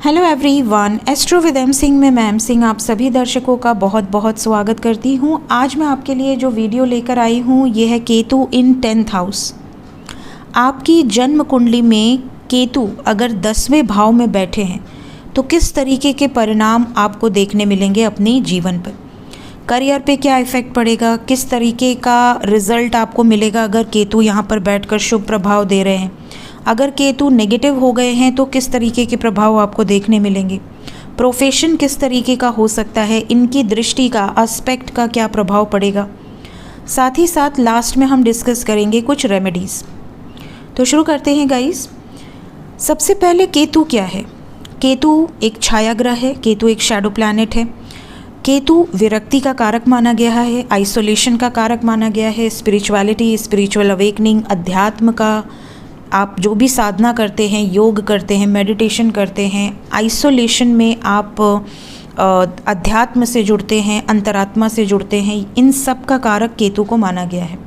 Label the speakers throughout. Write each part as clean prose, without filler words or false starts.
Speaker 1: Hello everyone, astro with M Singh में ma'am Singh आप सभी दर्शकों का बहुत बहुत स्वागत करती हूँ। आज मैं आपके लिए जो वीडियो लेकर आई हूँ ये है केतु इन 10th हाउस। आपकी जन्म कुंडली में केतु अगर 10वें भाव में बैठे हैं तो किस तरीके के परिणाम आपको देखने मिलेंगे अपने जीवन पर। करियर पे क्या इफ़ेक्ट पड़ेगा, किस तरीके का रिजल्ट आपको मिलेगा अगर केतु यहाँ पर बैठकर शुभ प्रभाव दे रहे हैं। अगर केतु नेगेटिव हो गए हैं तो किस तरीके के प्रभाव आपको देखने मिलेंगे। प्रोफेशन किस तरीके का हो सकता है, इनकी दृष्टि का, एस्पेक्ट का क्या प्रभाव पड़ेगा। साथ ही साथ लास्ट में हम डिस्कस करेंगे कुछ रेमेडीज़। तो शुरू करते हैं गाइस। सबसे पहले केतु क्या है। केतु एक छाया ग्रह है, केतु एक शैडो प्लैनेट है। केतु विरक्ति का कारक माना गया है, आइसोलेशन का कारक माना गया है, स्पिरिचुअलिटी, स्पिरिचुअल अवेकनिंग, अध्यात्म का, आप जो भी साधना करते हैं, योग करते हैं, मेडिटेशन करते हैं, आइसोलेशन में आप अध्यात्म से जुड़ते हैं, अंतरात्मा से जुड़ते हैं, इन सब का कारक केतु को माना गया है।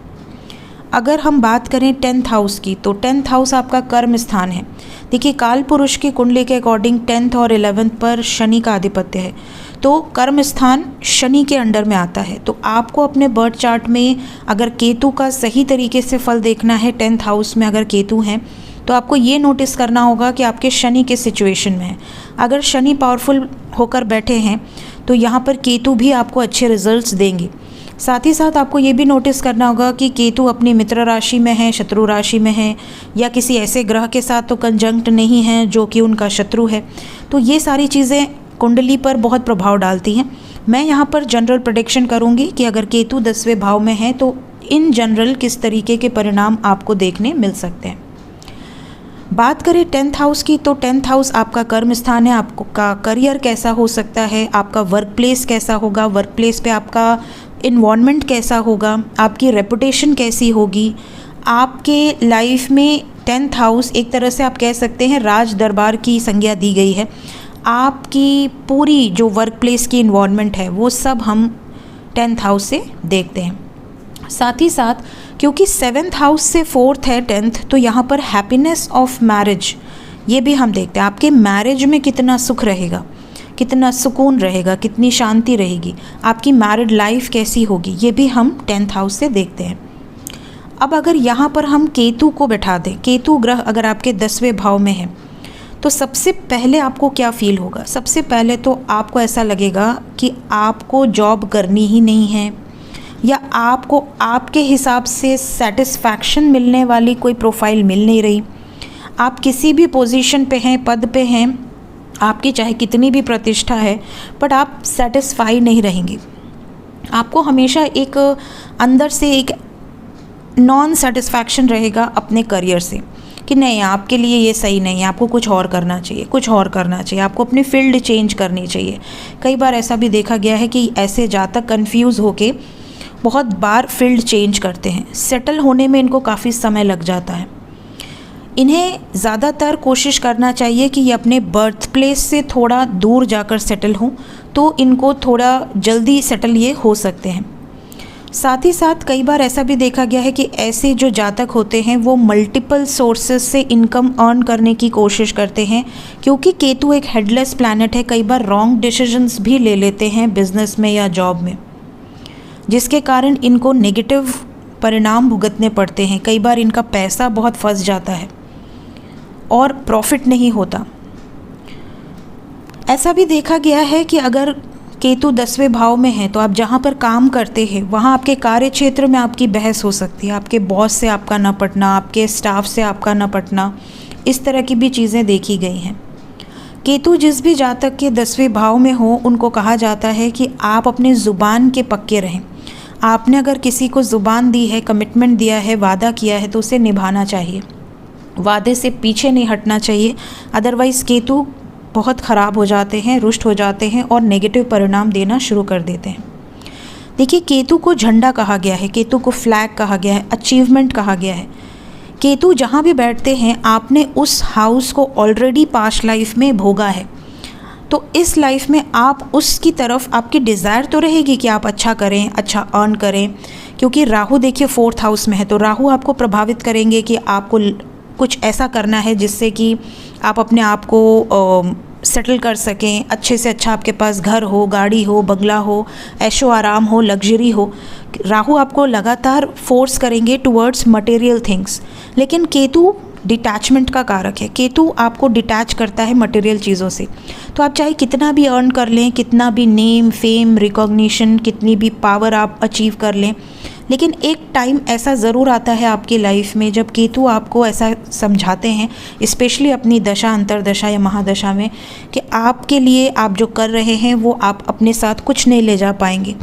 Speaker 1: अगर हम बात करें 10th हाउस की तो 10th हाउस आपका कर्म स्थान है। देखिए, काल पुरुष की कुंडली के अकॉर्डिंग 10th और 11th पर शनि का आधिपत्य है, तो कर्म स्थान शनि के अंडर में आता है। तो आपको अपने बर्थ चार्ट में अगर केतु का सही तरीके से फल देखना है, 10th हाउस में अगर केतु हैं तो आपको ये नोटिस करना होगा कि आपके शनि के सिचुएशन में है। अगर शनि पावरफुल होकर बैठे हैं तो यहाँ पर केतु भी आपको अच्छे रिजल्ट्स देंगे। साथ ही साथ आपको ये भी नोटिस करना होगा कि केतु अपनी मित्र राशि में है, शत्रु राशि में है, या किसी ऐसे ग्रह के साथ तो कंजंक्ट नहीं है जो कि उनका शत्रु है। तो ये सारी चीज़ें कुंडली पर बहुत प्रभाव डालती हैं। मैं यहाँ पर जनरल प्रेडिक्शन करूँगी कि अगर केतु 10वें भाव में है तो इन जनरल किस तरीके के परिणाम आपको देखने मिल सकते हैं। बात करें 10th हाउस की तो 10th हाउस आपका कर्म स्थान है। आपका करियर कैसा हो सकता है, आपका वर्क प्लेस कैसा होगा, वर्क प्लेस पे आपका इन्वायरमेंट कैसा होगा, आपकी रेपुटेशन कैसी होगी। आपके लाइफ में 10th हाउस एक तरह से आप कह सकते हैं राज दरबार की संज्ञा दी गई है। आपकी पूरी जो वर्क प्लेस की इन्वायरमेंट है वो सब हम 10th हाउस से देखते हैं। साथ ही साथ क्योंकि 7th हाउस से 4th है 10th, तो यहाँ पर हैप्पीनेस ऑफ मैरिज ये भी हम देखते हैं। आपके मैरिज में कितना सुख रहेगा, कितना सुकून रहेगा, कितनी शांति रहेगी, आपकी मैरिड लाइफ कैसी होगी, ये भी हम 10th हाउस से देखते हैं। अब अगर यहाँ पर हम केतु को बैठा दें, केतु ग्रह अगर आपके 10वें भाव में है तो सबसे पहले आपको क्या फील होगा। सबसे पहले तो आपको ऐसा लगेगा कि आपको जॉब करनी ही नहीं है, या आपको आपके हिसाब से सेटिस्फैक्शन मिलने वाली कोई प्रोफाइल मिल नहीं रही। आप किसी भी पोजीशन पे हैं, पद पे हैं, आपकी चाहे कितनी भी प्रतिष्ठा है, बट आप सेटिस्फाई नहीं रहेंगे। आपको हमेशा एक अंदर से एक नॉन सेटिस्फैक्शन रहेगा अपने करियर से कि नहीं, आपके लिए ये सही नहीं है, आपको कुछ और करना चाहिए, कुछ और करना चाहिए, आपको अपनी फील्ड चेंज करनी चाहिए। कई बार ऐसा भी देखा गया है कि ऐसे जातक कंफ्यूज होके बहुत बार फील्ड चेंज करते हैं। सेटल होने में इनको काफ़ी समय लग जाता है। इन्हें ज़्यादातर कोशिश करना चाहिए कि ये अपने बर्थ प्लेस से थोड़ा दूर जाकर सेटल हों, तो इनको थोड़ा जल्दी सेटल ये हो सकते हैं। साथ ही साथ कई बार ऐसा भी देखा गया है कि ऐसे जो जातक होते हैं वो मल्टीपल सोर्सेज से इनकम अर्न करने की कोशिश करते हैं, क्योंकि केतु एक हेडलेस प्लैनेट है। कई बार रॉन्ग डिसीजंस भी ले लेते हैं बिजनेस में या जॉब में, जिसके कारण इनको नेगेटिव परिणाम भुगतने पड़ते हैं। कई बार इनका पैसा बहुत फंस जाता है और प्रॉफिट नहीं होता। ऐसा भी देखा गया है कि अगर केतु 10वें भाव में है तो आप जहाँ पर काम करते हैं वहाँ आपके कार्य क्षेत्र में आपकी बहस हो सकती है। आपके बॉस से आपका न पटना, आपके स्टाफ से आपका न पटना, इस तरह की भी चीज़ें देखी गई हैं। केतु जिस भी जातक के 10वें भाव में हो उनको कहा जाता है कि आप अपने ज़ुबान के पक्के रहें। आपने अगर किसी को ज़ुबान दी है, कमिटमेंट दिया है, वादा किया है तो उसे निभाना चाहिए, वादे से पीछे नहीं हटना चाहिए। अदरवाइज़ केतु बहुत ख़राब हो जाते हैं, रुष्ट हो जाते हैं और नेगेटिव परिणाम देना शुरू कर देते हैं। देखिए, केतु को झंडा कहा गया है, केतु को फ्लैग कहा गया है, अचीवमेंट कहा गया है। केतु जहाँ भी बैठते हैं आपने उस हाउस को ऑलरेडी पास्ट लाइफ में भोगा है, तो इस लाइफ में आप उसकी तरफ आपकी डिज़ायर तो रहेगी कि आप अच्छा करें, अच्छा अर्न करें। क्योंकि राहु देखिए 4th हाउस में है, तो राहु आपको प्रभावित करेंगे कि आपको कुछ ऐसा करना है जिससे कि आप अपने आप को सेटल कर सकें, अच्छे से अच्छा आपके पास घर हो, गाड़ी हो, बंगला हो, ऐशो आराम हो, लग्जरी हो। राहु आपको लगातार फोर्स करेंगे टुवर्ड्स मटेरियल थिंग्स। लेकिन केतु डिटैचमेंट का कारक है। केतु आपको डिटैच करता है मटेरियल चीज़ों से। तो आप चाहे कितना भी अर्न कर लें, कितना भी नेम, फेम, रिकॉग्निशन, कितनी भी पावर आप अचीव कर लें, लेकिन एक टाइम ऐसा ज़रूर आता है आपकी लाइफ में जब केतु आपको ऐसा समझाते हैं, स्पेशली अपनी दशा, अंतरदशा या महादशा में, कि आपके लिए आप जो कर रहे हैं वो आप अपने साथ कुछ नहीं ले जा पाएंगे।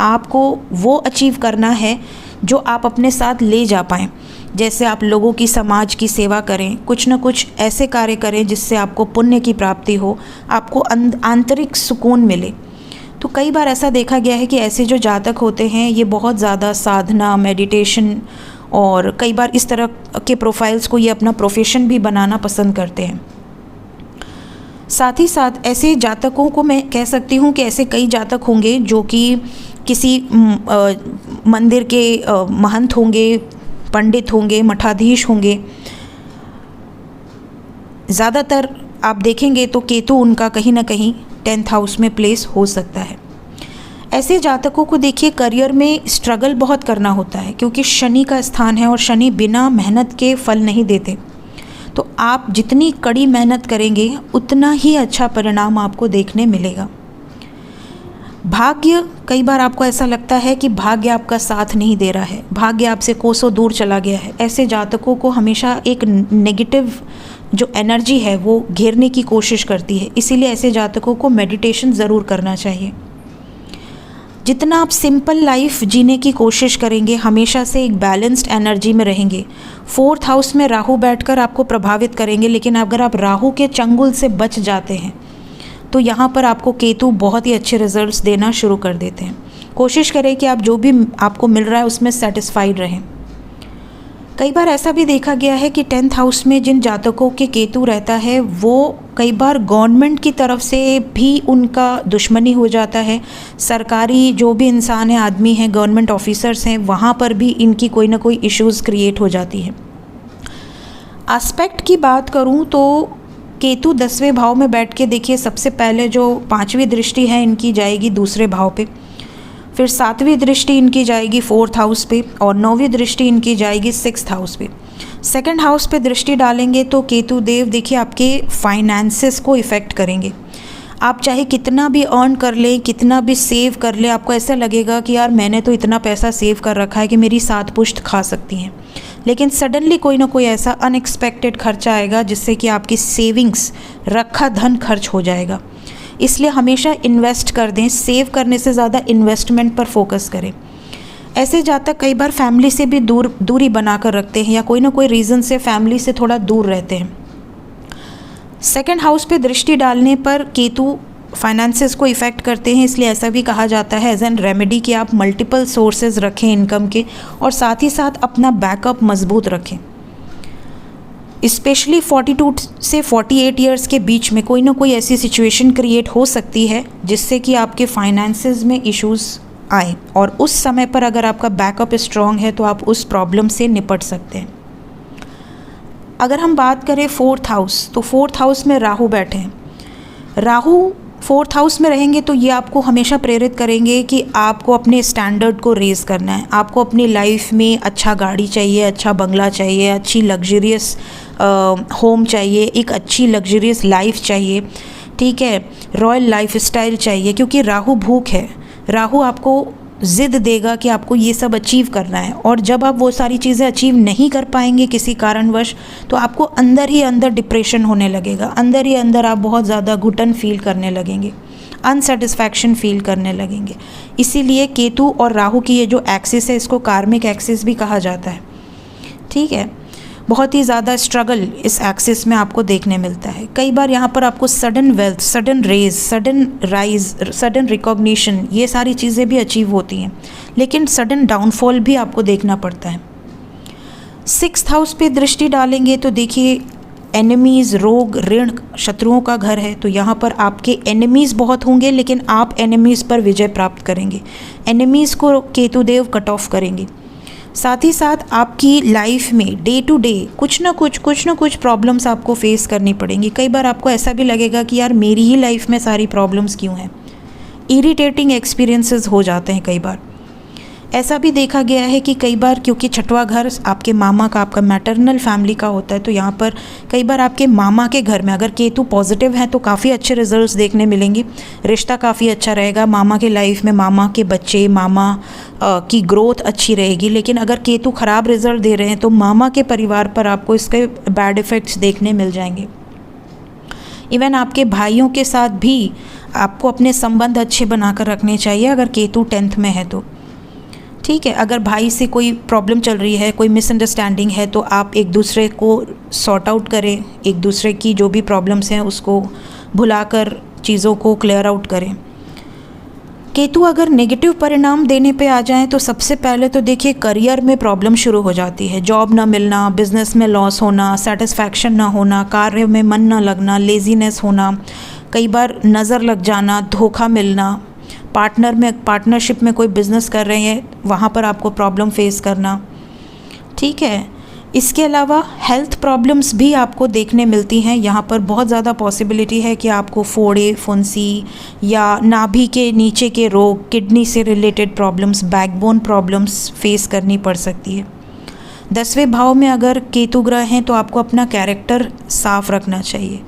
Speaker 1: आपको वो अचीव करना है जो आप अपने साथ ले जा पाएँ। जैसे आप लोगों की, समाज की सेवा करें, कुछ ना कुछ ऐसे कार्य करें जिससे आपको पुण्य की प्राप्ति हो, आपको आंतरिक सुकून मिले। तो कई बार ऐसा देखा गया है कि ऐसे जो जातक होते हैं ये बहुत ज़्यादा साधना, मेडिटेशन और कई बार इस तरह के प्रोफाइल्स को ये अपना प्रोफेशन भी बनाना पसंद करते हैं। साथ ही साथ ऐसे जातकों को मैं कह सकती हूँ कि ऐसे कई जातक होंगे जो कि किसी मंदिर के महंत होंगे, पंडित होंगे, मठाधीश होंगे। ज़्यादातर आप देखेंगे तो केतु उनका कहीं ना कहीं 10th हाउस में प्लेस हो सकता है। ऐसे जातकों को देखिए करियर में स्ट्रगल बहुत करना होता है, क्योंकि शनि का स्थान है और शनि बिना मेहनत के फल नहीं देते। तो आप जितनी कड़ी मेहनत करेंगे उतना ही अच्छा परिणाम आपको देखने मिलेगा। भाग्य, कई बार आपको ऐसा लगता है कि भाग्य आपका साथ नहीं दे रहा है, भाग्य आपसे कोसों दूर चला गया है। ऐसे जातकों को हमेशा एक नेगेटिव जो एनर्जी है वो घेरने की कोशिश करती है। इसीलिए ऐसे जातकों को मेडिटेशन ज़रूर करना चाहिए। जितना आप सिंपल लाइफ जीने की कोशिश करेंगे, हमेशा से एक बैलेंस्ड एनर्जी में रहेंगे। 4th हाउस में राहु बैठकर आपको प्रभावित करेंगे, लेकिन अगर आप राहु के चंगुल से बच जाते हैं तो यहाँ पर आपको केतु बहुत ही अच्छे रिजल्ट्स देना शुरू कर देते हैं। कोशिश करें कि आप जो भी आपको मिल रहा है उसमें सेटिस्फाइड रहें। कई बार ऐसा भी देखा गया है कि 10th हाउस में जिन जातकों के केतु रहता है वो कई बार गवर्नमेंट की तरफ से भी उनका दुश्मनी हो जाता है। सरकारी जो भी इंसान है, आदमी हैं, गवर्नमेंट ऑफिसर्स हैं, वहाँ पर भी इनकी कोई ना कोई इश्यूज़ क्रिएट हो जाती है। एस्पेक्ट की बात करूँ तो केतु 10वें भाव में बैठ के देखिए, सबसे पहले जो 5वीं दृष्टि है इनकी जाएगी दूसरे भाव पे, फिर 7वीं दृष्टि इनकी जाएगी 4th हाउस पे और 9वीं दृष्टि इनकी जाएगी 6th हाउस पे। 2nd हाउस पे दृष्टि डालेंगे तो केतु देव देखिए आपके फाइनेंसेस को इफ़ेक्ट करेंगे। आप चाहे कितना भी अर्न कर लें, कितना भी सेव कर लें, आपको ऐसा लगेगा कि यार मैंने तो इतना पैसा सेव कर रखा है कि मेरी 7 पुश्त खा सकती हैं। लेकिन सडनली कोई ना कोई ऐसा अनएक्सपेक्टेड खर्चा आएगा जिससे कि आपकी सेविंग्स, रखा धन खर्च हो जाएगा। इसलिए हमेशा इन्वेस्ट कर दें, सेव करने से ज़्यादा इन्वेस्टमेंट पर फोकस करें। ऐसे जातक कई बार फैमिली से भी दूरी बना कर रखते हैं या कोई ना कोई रीज़न से फैमिली से थोड़ा दूर रहते हैं। 2nd हाउस पे दृष्टि डालने पर केतु फाइनेंसेस को इफ़ेक्ट करते हैं, इसलिए ऐसा भी कहा जाता है एज एन रेमेडी कि आप मल्टीपल सोर्सेज रखें इनकम के और साथ ही साथ अपना बैकअप मजबूत रखें। स्पेशली 42 से 48 ईयर्स के बीच में कोई ना कोई ऐसी सिचुएशन क्रिएट हो सकती है जिससे कि आपके फाइनेंसेस में इश्यूज़ आए, और उस समय पर अगर आपका बैकअप स्ट्रॉन्ग है तो आप उस प्रॉब्लम से निपट सकते हैं। अगर हम बात करें 4th हाउस, तो 4th हाउस में राहु बैठे हैं। राहु 4th हाउस में रहेंगे तो ये आपको हमेशा प्रेरित करेंगे कि आपको अपने स्टैंडर्ड को रेज़ करना है। आपको अपनी लाइफ में अच्छा गाड़ी चाहिए, अच्छा बंगला चाहिए, अच्छी लग्जरियस होम चाहिए, एक अच्छी लग्जरियस लाइफ चाहिए, ठीक है, रॉयल लाइफ स्टाइल चाहिए, क्योंकि राहु भूख है। राहु आपको ज़िद देगा कि आपको ये सब अचीव करना है, और जब आप वो सारी चीज़ें अचीव नहीं कर पाएंगे किसी कारणवश तो आपको अंदर ही अंदर डिप्रेशन होने लगेगा, अंदर ही अंदर आप बहुत ज़्यादा घुटन फील करने लगेंगे, अनसेटिस्फैक्शन फील करने लगेंगे। इसीलिए केतु और राहु की ये जो एक्सिस है इसको कार्मिक एक्सिस भी कहा जाता है, ठीक है। बहुत ही ज़्यादा स्ट्रगल इस एक्सिस में आपको देखने मिलता है। कई बार यहाँ पर आपको sudden wealth, sudden rage, sudden rise, sudden recognition, ये सारी चीज़ें भी अचीव होती हैं, लेकिन सडन डाउनफॉल भी आपको देखना पड़ता है। 6th हाउस पे दृष्टि डालेंगे तो देखिए एनिमीज़, रोग, ऋण, शत्रुओं का घर है, तो यहाँ पर आपके एनिमीज़ बहुत होंगे, लेकिन आप एनिमीज़ पर विजय प्राप्त करेंगे। एनिमीज़ को केतुदेव कट ऑफ करेंगे। साथ ही साथ आपकी लाइफ में डे टू डे कुछ ना कुछ प्रॉब्लम्स आपको फेस करनी पड़ेंगी। कई बार आपको ऐसा भी लगेगा कि यार मेरी ही लाइफ में सारी प्रॉब्लम्स क्यों हैं। इरिटेटिंग एक्सपीरियंसेस हो जाते हैं कई बार। ऐसा भी देखा गया है कि कई बार क्योंकि छठवां घर आपके मामा का, आपका मैटरनल फैमिली का होता है, तो यहाँ पर कई बार आपके मामा के घर में अगर केतु पॉजिटिव है तो काफ़ी अच्छे रिजल्ट्स देखने मिलेंगे। रिश्ता काफ़ी अच्छा रहेगा, मामा के लाइफ में मामा के बच्चे, मामा की ग्रोथ अच्छी रहेगी। लेकिन अगर केतु ख़राब रिजल्ट दे रहे हैं तो मामा के परिवार पर आपको इसके बैड इफ़ेक्ट्स देखने मिल जाएंगे। इवन आपके भाइयों के साथ भी आपको अपने संबंध अच्छे बनाकर रखने चाहिए अगर केतु 10th में है तो। ठीक है, अगर भाई से कोई प्रॉब्लम चल रही है, कोई मिसअंडरस्टैंडिंग है, तो आप एक दूसरे को सॉर्ट आउट करें, एक दूसरे की जो भी प्रॉब्लम्स हैं उसको भुलाकर चीज़ों को क्लियर आउट करें। केतु अगर नेगेटिव परिणाम देने पे आ जाएं तो सबसे पहले तो देखिए करियर में प्रॉब्लम शुरू हो जाती है। जॉब ना मिलना, बिजनेस में लॉस होना, सेटिस्फैक्शन ना होना, कार्य में मन ना लगना, लेजीनेस होना, कई बार नज़र लग जाना, धोखा मिलना, पार्टनरशिप में कोई बिज़नेस कर रहे हैं वहाँ पर आपको प्रॉब्लम फेस करना। ठीक है, इसके अलावा हेल्थ प्रॉब्लम्स भी आपको देखने मिलती हैं। यहाँ पर बहुत ज़्यादा पॉसिबिलिटी है कि आपको फोड़े, फुंसी या नाभि के नीचे के रोग, किडनी से related problems, backbone problems face करनी पड़ सकती है। 10वें भाव में अगर केतु ग्रह हैं तो आपको अपना कैरेक्टर साफ रखना चाहिए।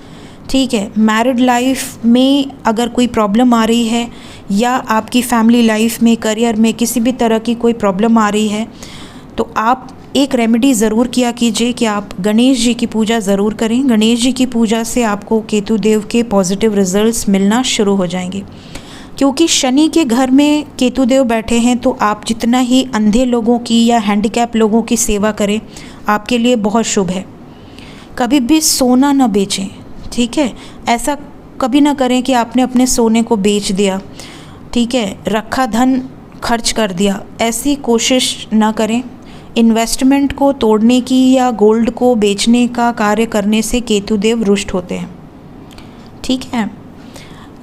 Speaker 1: ठीक है, मैरिड लाइफ में अगर कोई प्रॉब्लम आ रही है या आपकी फैमिली लाइफ में, करियर में किसी भी तरह की कोई प्रॉब्लम आ रही है तो आप एक रेमेडी ज़रूर किया कीजिए कि आप गणेश जी की पूजा ज़रूर करें। गणेश जी की पूजा से आपको केतु देव के पॉजिटिव रिजल्ट्स मिलना शुरू हो जाएंगे। क्योंकि शनि के घर में केतु देव बैठे हैं तो आप जितना ही अंधे लोगों की या हैंडीकैप लोगों की सेवा करें आपके लिए बहुत शुभ है। कभी भी सोना न बेचें। ठीक है, ऐसा कभी ना करें कि आपने अपने सोने को बेच दिया, ठीक है, रखा धन खर्च कर दिया, ऐसी कोशिश ना करें। इन्वेस्टमेंट को तोड़ने की या गोल्ड को बेचने का कार्य करने से केतु देव रुष्ट होते हैं। ठीक है,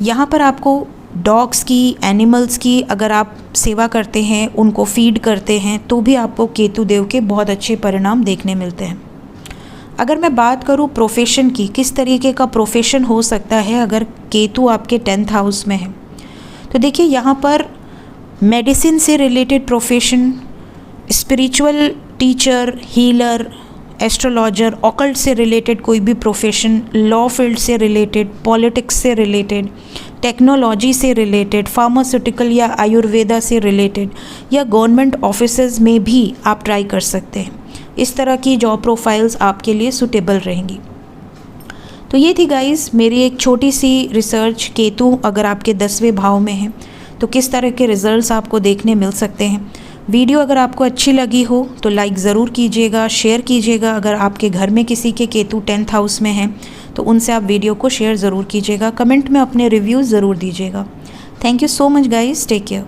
Speaker 1: यहाँ पर आपको डॉग्स की, एनिमल्स की अगर आप सेवा करते हैं, उनको फीड करते हैं तो भी आपको केतु देव के बहुत अच्छे परिणाम देखने मिलते हैं। अगर मैं बात करूँ प्रोफेशन की, किस तरीके का प्रोफेशन हो सकता है अगर केतु आपके 10th हाउस में है, तो देखिए यहाँ पर मेडिसिन से related profession, spiritual teacher, healer, astrologer, occult से रिलेटेड कोई भी प्रोफेशन, लॉ फील्ड से रिलेटेड, पॉलिटिक्स से रिलेटेड, टेक्नोलॉजी से रिलेटेड, फार्मास्यूटिकल या आयुर्वेदा से रिलेटेड या गवर्नमेंट ऑफिसेज में भी आप ट्राई कर सकते हैं। इस तरह की जॉब प्रोफाइल्स आपके लिए सूटेबल रहेंगी। तो ये थी गाइस मेरी एक छोटी सी रिसर्च। केतु अगर आपके 10वें भाव में है तो किस तरह के रिजल्ट्स आपको देखने मिल सकते हैं। वीडियो अगर आपको अच्छी लगी हो तो लाइक ज़रूर कीजिएगा, शेयर कीजिएगा। अगर आपके घर में किसी के केतु 10th हाउस में हैं तो उनसे आप वीडियो को शेयर ज़रूर कीजिएगा। कमेंट में अपने रिव्यूज़ ज़रूर दीजिएगा। Thank you so much guys, take care.